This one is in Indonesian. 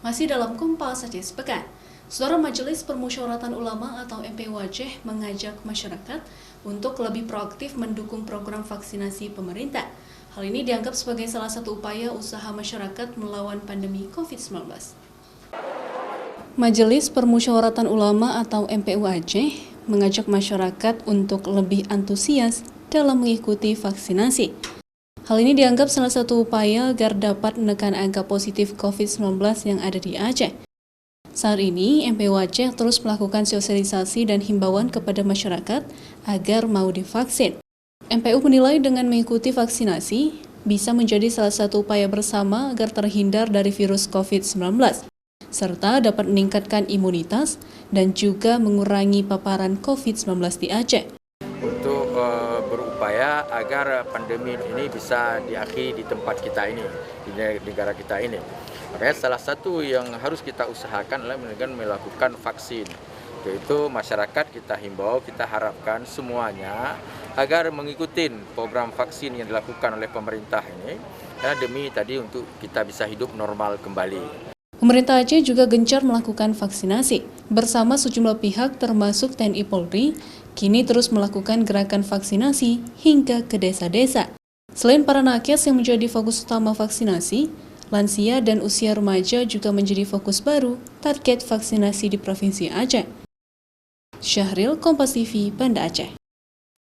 Masih dalam Kompas Aceh Sepekan, Saudara Majelis Permusyawaratan Ulama atau MPU Aceh mengajak masyarakat untuk lebih proaktif mendukung program vaksinasi pemerintah. Hal ini dianggap sebagai salah satu upaya usaha masyarakat melawan pandemi COVID-19. Majelis Permusyawaratan Ulama atau MPU Aceh mengajak masyarakat untuk lebih antusias dalam mengikuti vaksinasi. Hal ini dianggap salah satu upaya agar dapat menekan angka positif COVID-19 yang ada di Aceh. Saat ini, MPU Aceh terus melakukan sosialisasi dan himbauan kepada masyarakat agar mau divaksin. MPU menilai dengan mengikuti vaksinasi bisa menjadi salah satu upaya bersama agar terhindar dari virus COVID-19, serta dapat meningkatkan imunitas dan juga mengurangi paparan COVID-19 di Aceh. Untuk berupaya agar pandemi ini bisa diakhiri di tempat kita ini, di negara kita ini. Makanya salah satu yang harus kita usahakan adalah dengan melakukan vaksin. Yaitu masyarakat kita himbau, kita harapkan semuanya agar mengikuti program vaksin yang dilakukan oleh pemerintah ini, karena demi tadi untuk kita bisa hidup normal kembali. Pemerintah Aceh juga gencar melakukan vaksinasi. Bersama sejumlah pihak termasuk TNI Polri, kini terus melakukan gerakan vaksinasi hingga ke desa-desa. Selain para nakes yang menjadi fokus utama vaksinasi, lansia dan usia remaja juga menjadi fokus baru target vaksinasi di Provinsi Aceh. Syahril, Kompas TV, Banda Aceh.